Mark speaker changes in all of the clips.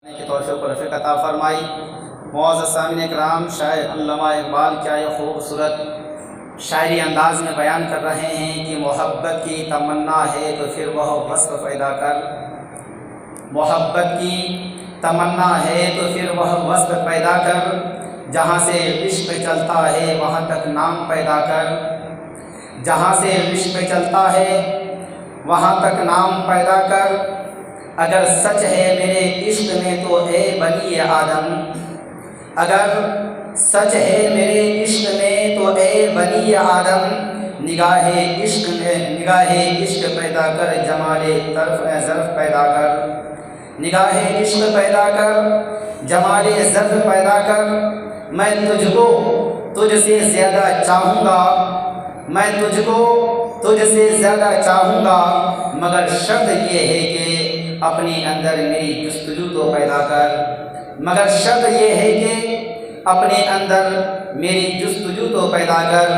Speaker 1: کی توفیق و رفیق عطا فرمائی۔ معزز سامعین اکرام، شاعر علامہ اقبال کیا یہ خوبصورت شاعری انداز میں بیان کر رہے ہیں کہ محبت کی تمنا ہے تو پھر وہ وصف پیدا کر، محبت کی تمنا ہے تو پھر وہ وصف پیدا کر، جہاں سے عشق چلتا ہے وہاں تک نام پیدا کر، جہاں سے عشق چلتا ہے وہاں تک نام پیدا کر، اگر سچ ہے میرے عشق میں تو اے بنی آدم، اگر سچ ہے میرے عشق میں تو اے بنی آدم، نگاہ عشق میں نگاہ عشق پیدا کر، جمال ظرف پیدا کر، نگاہ عشق پیدا کر، جمال ظرف پیدا کر، میں تجھ کو تجھ سے زیادہ چاہوں گا، میں تجھ کو تجھ سے زیادہ چاہوں گا، مگر شرط یہ ہے کہ اپنے اندر میری جستجو تو پیدا کر، مگر شرط یہ ہے کہ اپنے اندر میری جستجو تو پیدا کر،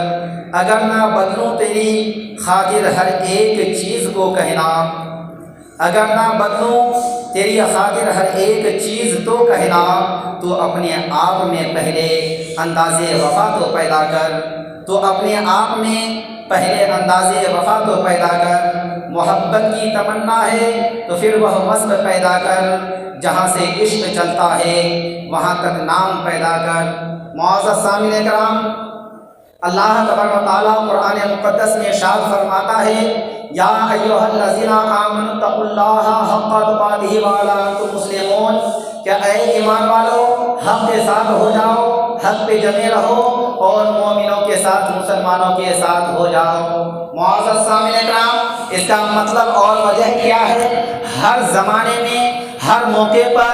Speaker 1: اگر نہ بدلوں تیری خاطر ہر ایک چیز کو کہنا، اگر نہ بدلوں تیری خاطر ہر ایک چیز تو کہنا، تو اپنے آپ میں پہلے انداز وفا تو پیدا کر، تو اپنے آپ میں پہلے انداز وفا تو پیدا کر، محبت کی تمنا ہے تو پھر وہ وصف پیدا کر، جہاں سے عشق چلتا ہے وہاں تک نام پیدا کر۔ معزز سامعین کرام، اللہ تبارک و تعالیٰ قرآن مقدس میں ارشاد فرماتا ہے، یا ایھا الذین آمنوا اتقوا اللہ حق تقاتہ ولا تموتن مسلمون، کہ اے ایمان والو حق کے ساتھ ہو جاؤ، حق پہ جمے رہو اور مومنوں کے ساتھ مسلمانوں کے ساتھ ہو جاؤ۔ معزز سامعین کرام، اس کا مطلب اور وجہ کیا ہے؟ ہر زمانے میں ہر موقع پر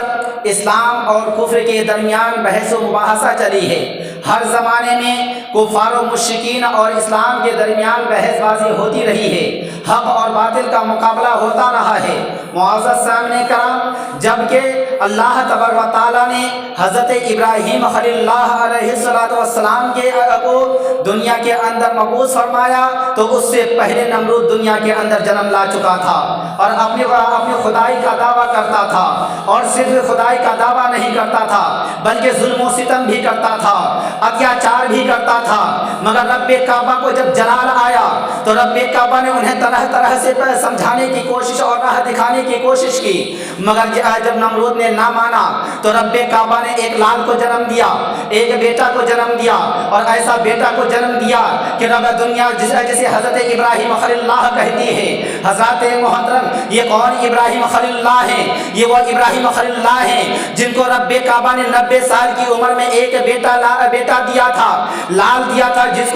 Speaker 1: اسلام اور کفر کے درمیان بحث و مباحثہ چلی ہے، ہر زمانے میں کفار و مشرکین اور اسلام کے درمیان بحث بازی ہوتی رہی ہے، حق اور باطل کا مقابلہ ہوتا رہا ہے۔ معزز سامعین کرام، جبکہ اللہ تبارک و تعالیٰ نے حضرت ابراہیم خلیل اللہ علیہ السلام کو دنیا کے اندر مبعوث فرمایا تو اس سے پہلے نمرود دنیا کے اندر جنم لا چکا تھا اور اپنی خدائی کا دعویٰ کرتا تھا، اور صرف خدائی کا دعویٰ نہیں کرتا تھا بلکہ ظلم و ستم بھی کرتا تھا، اتیاچار بھی کرتا تھا، مگر رب کعبہ کو جب جلال آیا تو رب کعبہ نے انہیں طرح طرح سے سمجھانے کی کوشش اور راہ دکھانے کی کوشش کی، مگر جب نمرود نے نہ مانا تو رب کعبہ نے ایک لال کو جنم دیا، ایک بیٹا کو جنم دیا، اور ایسا بیٹا کو جنم دیا کہ رب دنیا جسے حضرت ابراہیم خلیل اللہ کہتی ہے۔ حضرت محترم، یہ کون ابراہیم خلیل اللہ ہیں؟ یہ وہ ابراہیم خلیل اللہ ہیں جن کو رب کعبہ نے 90 سال کی عمر میں ایک بیٹا دیا تھا، لال دیا تھا، جن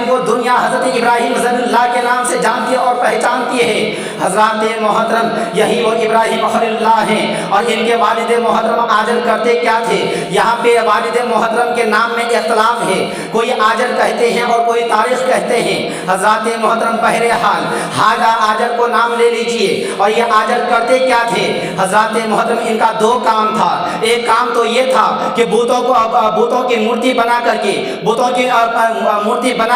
Speaker 1: کو دنیا حضرت ابراہیم خلیل اللہ کے نام سے جانتی اور پہچانتی ہے۔ حضرات محترم، یہی وہ ابراہیم خلیل اللہ ہیں، اور ان کے والد محترم آجر کرتے کیا تھے؟ یہاں پہ والد محترم کے نام میں اختلاف ہے، کوئی آجر کہتے ہیں اور کوئی تاریخ کہتے ہیں۔ حضرات محترم، بہرحال آجر کو نام لے لیجئے، اور یہ آجر کرتے کیا تھے؟ حضرات محترم، ان کا دو کام تھا۔ ایک کام تو یہ تھا کہ بتوں کی مورتی بنا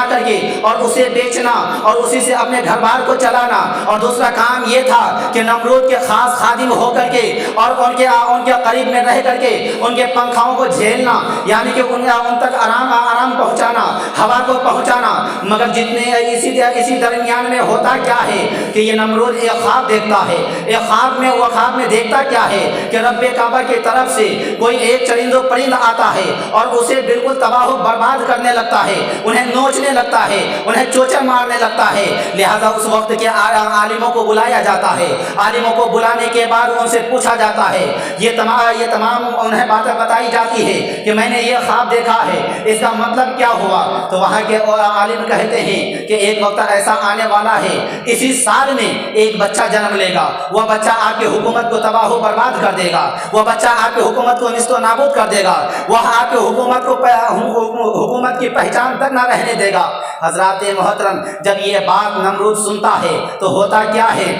Speaker 1: کر کے اور اسے بیچنا اور اسی سے اپنے گھر بار کو چلانا، اور دوسرا کام یہ تھا کہ نمرود کے خاص خادم ہو کر کے اور ان کے قریب میں رہ کر کے ان کے پنکھاؤں کو جھیلنا، یعنی کہ ان تک آرام پہنچانا، ہوا کو پہنچانا۔ مگر اسی درمیان میں ہوتا کیا ہے کہ یہ نمرود ایک خواب دیکھتا ہے، وہ خواب میں دیکھتا کیا ہے کہ رب کعبہ کی طرف سے کوئی ایک چرند و پرند آتا ہے اور اسے بالکل تباہ و برباد کرنے لگتا ہے، انہیں نوچنے لگتا ہے، انہیں چوچے مارنے لگتا ہے۔ لہذا اس وقت کے عالموں کو بلایا جاتا ہے، عالموں کو بلانے کے بعد ان سے پوچھا جاتا ہے، یہ تمام انہیں باتیں بتائی جاتی ہے کہ میں نے یہ خواب دیکھا ہے، اس کا مطلب کیا ہوا؟ تو وہاں کے عالم کہتے ہیں کہ ایک وقت ایسا آنے والا ہے، اسی سال میں ایک بچہ جنم لے گا، وہ بچہ آپ کی حکومت کو تباہ و برباد کر دے گا، وہ بچہ آپ کی حکومت کو نیست و نابود کر دے گا، وہ آپ کی حکومت کی پہچان تک نہ رہنے دے گا۔ حضرات محترم، جب یہ بات نمرود سنتا ہے تو ہوتا کیا ہے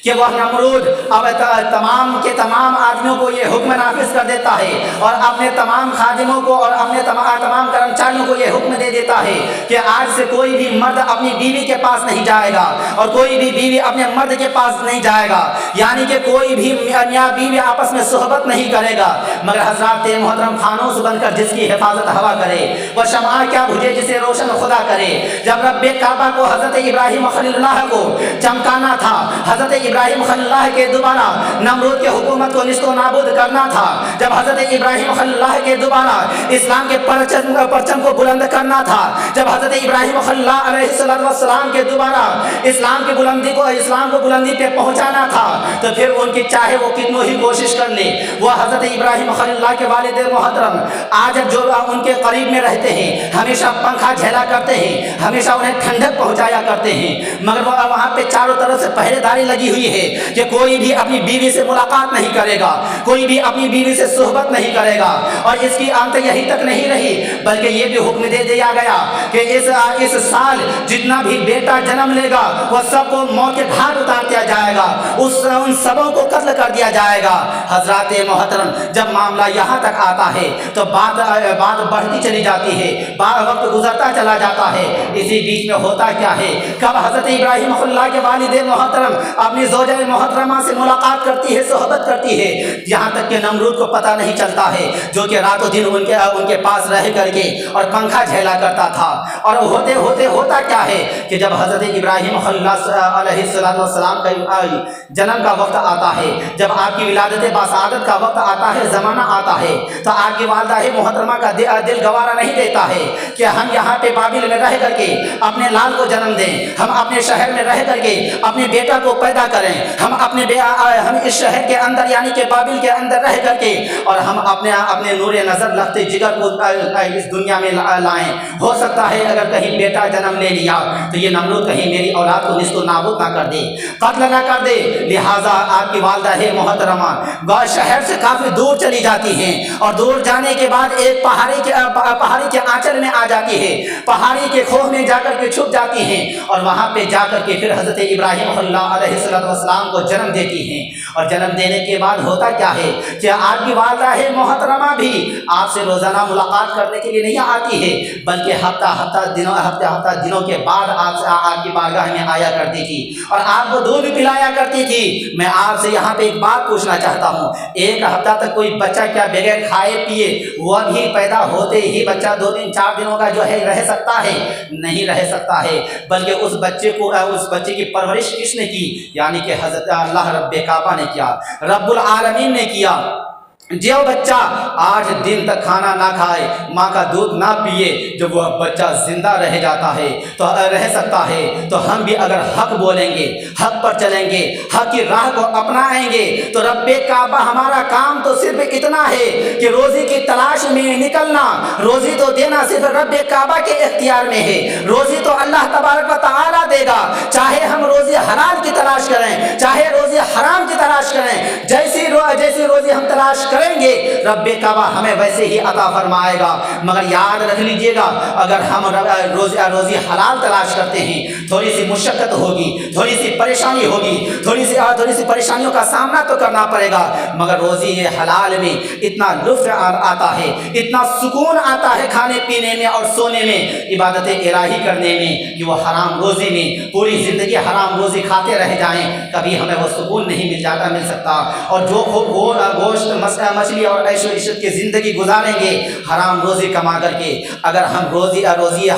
Speaker 1: کہ وہ نمرود اب تمام کے تمام آدمیوں کو یہ حکم نافذ کر دیتا ہے اور اپنے تمام خادموں کو اور اپنے تمام کرمچاریوں کو یہ حکم دے دیتا ہے کہ آج سے کوئی بھی مرد اپنی بیوی کے پاس نہیں جائے گا اور کوئی بھی بیوی اپنے مرد کے پاس نہیں جائے گا، یعنی کہ کوئی بھی میاں بیوی آپس میں صحبت نہیں کرے گا، مگر حضرات محترم فانوس بن کر جس کی حفاظت ہوا کرے، وہ شمع کیا بجھے جسے روشن خدا کرے۔ جب رب کعبہ کو حضرت ابراہیم خلیل اللہ کو چمکانا تھا، حضرت ابراہیم خلیل اللہ کے دوبارہ نمرود کے حکومت کو نیست و نابود کرنا تھا، جب حضرت ابراہیم خلیل اللہ کے دوبارہ اسلام کے پرچم کو بلند کرنا تھا، جب حضرت ابراہیم خلیل اللہ علیہ السلام کے دوبارہ اسلام کو بلندی پہ پہنچانا تھا، تو پھر ان کی چاہے وہ کتنوں ہی کوشش کر لے، وہ حضرت ابراہیم خلیل اللہ کے والد محترم آج جو ان کے قریب میں رہتے ہیں ہمیشہ پنکھا جھیلا کرتے ہیں، ہمیشہ انہیں ٹھنڈک پہنچایا کرتے ہیں، مگر وہاں پہ چاروں طرف سے پہرے داری لگی ہوئی ہے کہ کوئی بھی اپنی بیوی سے ملاقات نہیں کرے گا، کوئی بھی اپنی بیوی سے صحبت نہیں کرے گا۔ اور اس کی آمد یہی تک نہیں رہی بلکہ یہ بھی حکم دے دیا گیا کہ اس سال جتنا بھی بیٹا جنم لے گا وہ سب کو موت کے گھاٹ اتار دیا جائے گا، ان سبوں کو قتل کر دیا جائے گا۔ حضرات محترم جب معاملہ یہاں تک آتا ہے تو بات بڑھتی چلی جاتی ہے، وقت گزرتا چلا جاتا ہے، اسی بیچ میں ہوتا کیا ہے، کب حضرت ابراہیم اللہ کے والد محترم اپنی زوجہ محترمہ سے ملاقات کرتی ہے، صحبت کرتی ہے، یہاں تک کہ نمرود کو پتہ نہیں چلتا ہے، جو کہ رات و دن ان کے پاس رہ کر کے اور پنکھا جھیلا کرتا تھا۔ اور ہوتا کیا ہے کہ جب حضرت ابراہیم علیہ السلام کا جنم کا وقت آتا ہے، جب آپ کی ولادت باسعادت کا وقت آتا ہے، زمانہ آتا ہے، تو آپ کی والدہ محترمہ کا دل گوارا نہیں دیتا ہے کہ ہم یہاں پہ بابل میں رہ کر کے اپنے لال کو جنم دیں، ہم اپنے شہر میں رہ کر کے اپنے بیٹا کو پیدا کریں، ہم اس شہر کے اندر یعنی کہ بابل کے اندر رہ کر کے اور ہم اپنے نور نظر لخت جگر کو اس دنیا میں لائیں۔ ہو سکتا ہے اگر کہیں بیٹا جنم لے لیا تو یہ نمرود کہیں میری اولاد کو نیست و نابود نہ کر دے، قتل نہ کر دے، لہٰذا آپ کی والدہ محترمہ شہر سے کافی دور چلی جاتی ہیں اور دور جانے کے بعد ایک پہاڑی کے آنچل میں آ جاتی ہے، پہاڑی کے کھوہ میں جا کر کے چھپ جاتی ہیں اور وہاں پہ جا کر کے پھر حضرت ابراہیم اللہ علیہ السلام کو جنم دیتی ہیں۔ اور جنم دینے کے بعد ہوتا کیا ہے کہ آپ کی والدہ محترمہ بھی آپ سے روزانہ ملاقات کرنے کے لیے نہیں آتی ہے بلکہ ہفتہ دنوں کے بعد آپ کی بارگاہ میں آیا کرتی تھی اور آپ کو دودھ پلایا کرتی تھی۔ میں آپ سے یہاں پہ ایک بات پوچھنا چاہتا ہوں، ایک ہفتہ تک کوئی بچہ کیا بغیر کھائے پیے وہ بھی پیدا ہوتے ہی بچہ 2-4 دنوں کا جو ہے رہ سکتا ہے؟ نہیں رہ سکتا ہے، بلکہ اس بچے کی پرورش کس نے کی؟ یعنی کہ حضرت اللہ رب کعبہ نے کیا، رب العالمین نے کیا۔ جو بچہ 8 دن تک کھانا نہ کھائے، ماں کا دودھ نہ پیے، جب وہ بچہ زندہ رہ جاتا ہے تو رہ سکتا ہے، تو ہم بھی اگر حق بولیں گے، حق پر چلیں گے، حق کی راہ کو اپنائیں گے تو رب کعبہ ہمارا کام تو صرف اتنا ہے کہ روزی کی تلاش میں نکلنا، روزی تو دینا صرف رب کعبہ کے اختیار میں ہے، روزی تو اللہ تبارک و تعالیٰ دے گا، چاہے ہم روزی حلال کی تلاش کریں چاہے روزی حرام کی تلاش کریں، جیسی روزی ہم تلاش کریں گے رب کعبہ ہمیں ویسے ہی عطا فرمائے گا۔ مگر یاد رکھ لیجئے گا اگر ہم روزی حلال تلاش کرتے ہیں تھوڑی سی مشقت ہوگی، تھوڑی سی پریشانی ہوگی، تھوڑی سی پریشانیوں کا سامنا تو کرنا پڑے گا، مگر روزی حلال میں اتنا لطف آتا ہے، اتنا سکون آتا ہے کھانے پینے میں اور سونے میں، عبادت الہی کرنے میں، کہ وہ حرام روزی میں پوری زندگی حرام روزی کھاتے رہ جائیں کبھی ہمیں وہ سکون نہیں مل سکتا۔ اور جو گوشت مچھلی اور عیش و عشرت کی زندگی گزاریں گے حرام روزی کما کر کے، اگر ہم روزی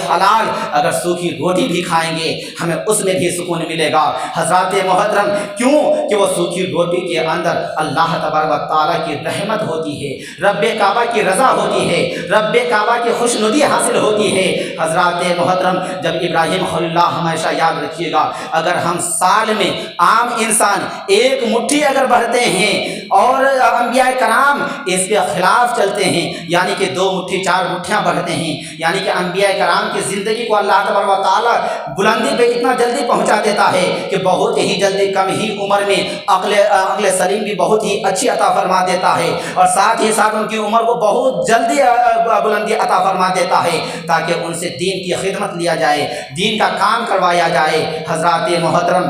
Speaker 1: حلال اگر سوکھی روٹی بھی کھائیں گے ہمیں اس میں بھی سکون ملے گا۔ حضرات محترم کیوں کہ وہ سوکھی روٹی کے اندر اللہ تبارک و تعالیٰ کی رحمت ہوتی ہے، رب کعبہ کی رضا ہوتی ہے، رب کعبہ کی خوشنودی حاصل ہوتی ہے۔ حضرات محترم جب ابراہیم خلیل اللہ ہمیشہ یاد رکھیے گا اگر ہم سال میں عام انسان 1 مٹھی اگر بڑھتے ہیں اور انبیاء کرام اس کے خلاف چلتے ہیں یعنی کہ 2 مٹھی 4 مٹھیاں بڑھتے ہیں، یعنی کہ انبیاء کرام کی زندگی کو اللہ تبارک و تعالیٰ بلندی پہ اتنا جلدی پہنچا دیتا ہے کہ بہت ہی جلدی کم ہی عمر میں عقل سلیم بھی بہت ہی اچھی عطا فرما دیتا ہے اور ساتھ ہی ساتھ ان کی عمر کو بہت جلدی بلندی عطا فرما دیتا ہے تاکہ ان سے دین کی خدمت لیا جائے، دین کا کام کروایا جائے۔ حضرات محترم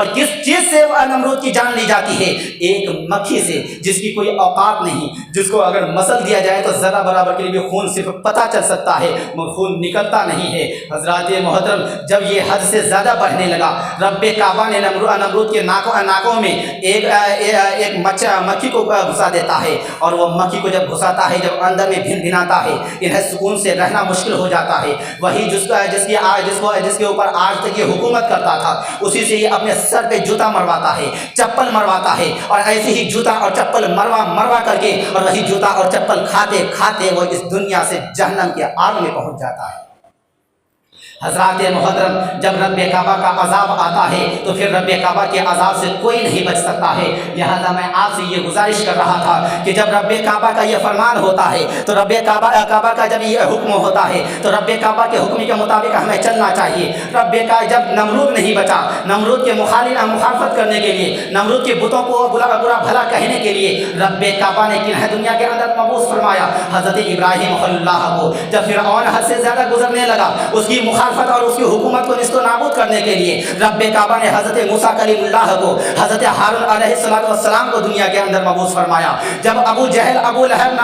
Speaker 1: اور کس چیز سے نمرود کی جان لی جاتی ہے؟ ایک مکھی سے، جس کی کوئی اوقات نہیں، جس کو اگر مسل دیا جائے تو ذرہ برابر کے لیے خون صرف پتہ چل سکتا ہے مگر خون نکلتا نہیں ہے۔ حضرات محترم، جب یہ حد سے زیادہ بڑھنے لگا، رب کعبہ نے نمرود کے ناکوں میں ایک مکھی کو گھسا دیتا ہے، اور وہ مکھی کو جب گھساتا ہے، جب اندر میں بھن بھناتا ہے، انہیں سکون سے رہنا مشکل ہو جاتا ہے۔ وہی جس کے اوپر آج تک یہ حکومت کرتا تھا، اسی سے یہ اپنے سر پہ جوتا مرواتا ہے، چپل مرواتا ہے، اور ایسے ہی جوتا اور چپل مروا کر کے، اور وہی جوتا اور چپل کھاتے کھاتے وہ اس دنیا سے جہنم کے آگ میں پہنچ جاتا ہے۔ حضرات محترم، جب رب کعبہ کا عذاب آتا ہے تو پھر رب کعبہ کے عذاب سے کوئی نہیں بچ سکتا ہے۔ لہذا میں آپ سے یہ گزارش کر رہا تھا کہ جب رب کعبہ کا یہ فرمان ہوتا ہے، تو رب کعبہ کا جب یہ حکم ہوتا ہے تو رب کعبہ کے حکم کے مطابق ہمیں چلنا چاہیے۔ جب نمرود نہیں بچا، نمرود کے مخالفت کرنے کے لیے، نمرود کے بتوں کو برا بھلا کہنے کے لیے رب کعبہ نے کنہ دنیا کے اندر مبعوث فرمایا حضرت ابراہیم اللہ کو۔ جب فرعون حد سے زیادہ گزرنے لگا، اس کی مخالفت اور اس کی حکومت کو نیست و نابود کرنے کے لیے رب کعبہ نے حضرت موسیٰ کلیم اللہ کو، حضرت ہارون علیہ السلام کو دنیا کے اندر مبعوث فرمایا۔ جب ابو جہل، ابو لہب،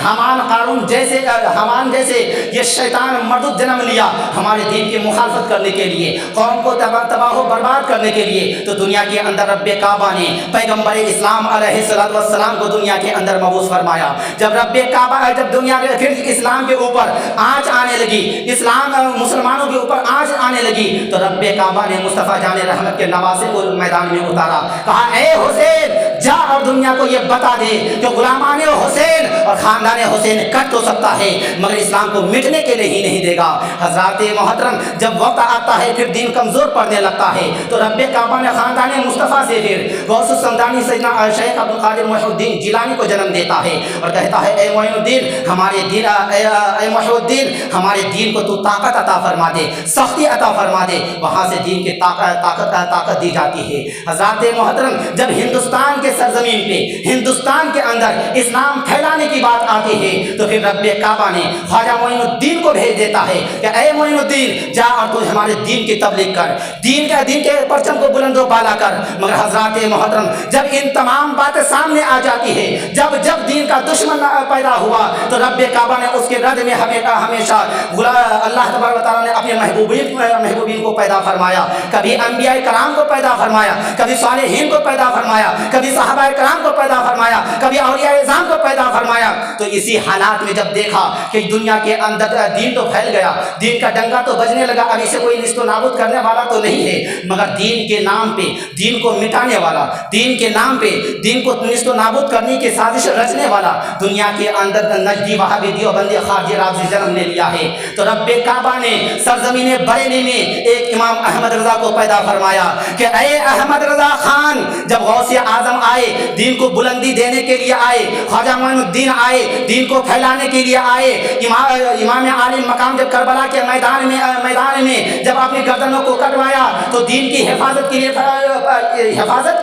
Speaker 1: حامان، قارون جیسے یہ شیطان مردود جنم لیا ہمارے دین کی مخالفت کرنے کے لیے، قوم کو تباہ و برباد کرنے کے لیے، تو دنیا کے اندر رب کعبہ نے پیغمبر اسلام علیہ السلام کو دنیا کے اندر مبعوث فرمایا۔ جب رب کعبہ دنیا کے پھر اسلام کے اوپر آنچ آنے لگی، اسلام مسلمانوں کے اوپر آنچ آنے لگی، تو رب کعبہ نے مصطفیٰ جان رحمت کے نواسے کو میدان میں اتارا، کہا اے حسین جا اور دنیا کو یہ بتا دے کہ غلامان حسین اور خاندان حسین کٹ تو سکتا ہے مگر اسلام کو مٹنے کے لیے ہی نہیں دے گا۔ حضرات محترم، جب وقت آتا ہے پھر دین کمزور پڑنے لگتا ہے تو رب کعبہ نے خاندان مصطفیٰ سے پھر غوث السمدانی سیدنا شیخ عبد القادر محی الدین جیلانی کو جنم دیتا ہے اور کہتا ہے اے محی الدین ہمارے دین کو تو طاقت عطا فرما دے، سختی عطا فرما دے۔ وہاں سے دین کی طاقت دی جاتی ہے۔ حضرات محترم، جب ہندوستان کے سرزمین پہ، ہندوستان کے اندر اسلام پھیلانے کی بات آتی ہے تو پھر رب کعبہ نے خواجہ معین الدین کو بھیج دیتا ہے کہ اے معین الدین جا اور تو ہمارے دین کی تبلیغ کر، دین کے پرچم کو بلند و بالا کر۔ مگر حضرات محترم، جب ان تمام باتیں سامنے آ جاتی ہے، جب دین کا دشمن پیدا ہوا تو رب کعبہ نے اس کے رد میں ہمیشہ اللہ تبارک و تعالیٰ نے اپنے محبوبین کو پیدا فرمایا، کبھی انبیاء کرام کو پیدا فرمایا، کبھی صالحین کو پیدا فرمایا، کبھی صحابہ کرام کو پیدا فرمایا، کبھی اولیاء اعظام کو پیدا فرمایا۔ تو اسی حالات میں جب دیکھا کہ دنیا کے اندر دین تو پھیل گیا، دین کا ڈنگا تو بجنے لگا، اب اسے کوئی نیست و نابود کرنے والا تو نہیں ہے، مگر دین کے نام پہ دین کو مٹانے والا، دین کے نام پہ دین کو نیست و نابود کرنے کی سازش رچنے والا دنیا کے اندر نجدی، وہابی، دیوبندی، خارجی، رافضی جنم لے لیا ہے۔ تو رب کعبہ نے سرزمین بریلی میں ایک امام احمد رضا کو پیدا فرمایا کہ اے احمد رضا خان، جب غوث اعظم آئے، دین کو بلندی دینے کے لیے آئے، خواجہ معین الدین آئے، دین کو پھیلانے کے لیے آئے، امام عالم مقام جب کربلا کے میدان میں جب اپنی گردنوں کو کٹوایا تو دین کی حفاظت کے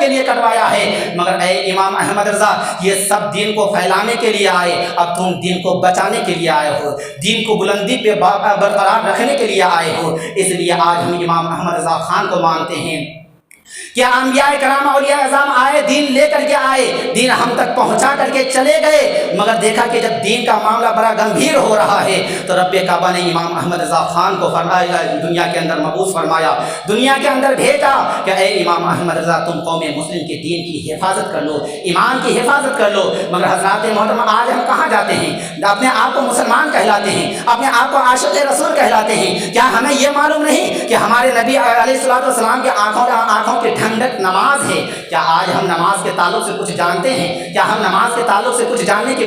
Speaker 1: لیے کٹوایا ہے، مگر اے امام احمد رضا یہ سب دین کو پھیلانے کے لیے آئے، اب تم دین کو بچانے کے لیے آئے ہو، دین کو بلندی پہ برقرار رکھنے کے لیے آئے ہو۔ اس لیے آج ہم امام احمد رضا خان کو مانتے ہیں کہ انبیاء کرام اولیاء اعظام آئے، دین لے کر کے آئے، دین ہم تک پہنچا کر کے چلے گئے، مگر دیکھا کہ جب دین کا معاملہ بڑا گمبھیر ہو رہا ہے تو رب کعبہ نے امام احمد رضا خان کو فرمایا، دنیا کے اندر مبعوث فرمایا، دنیا کے اندر بھیجا کہ اے امام احمد رضا تم قوم مسلم کے دین کی حفاظت کر لو، ایمان کی حفاظت کر لو۔ مگر حضرات محترم، آج ہم کہاں جاتے ہیں؟ اپنے آپ کو مسلمان کہلاتے ہیں، اپنے آپ کو عاشق رسول کہلاتے ہیں، کیا ہمیں یہ معلوم نہیں کہ ہمارے نبی علیہ السلام کے آنکھوں کے ٹھنڈک نماز ہے؟ کیا آج ہم نماز کے تعلق سے کچھ جانتے ہیں؟ کیا ہم نماز کے تعلق سے کچھ جاننے کی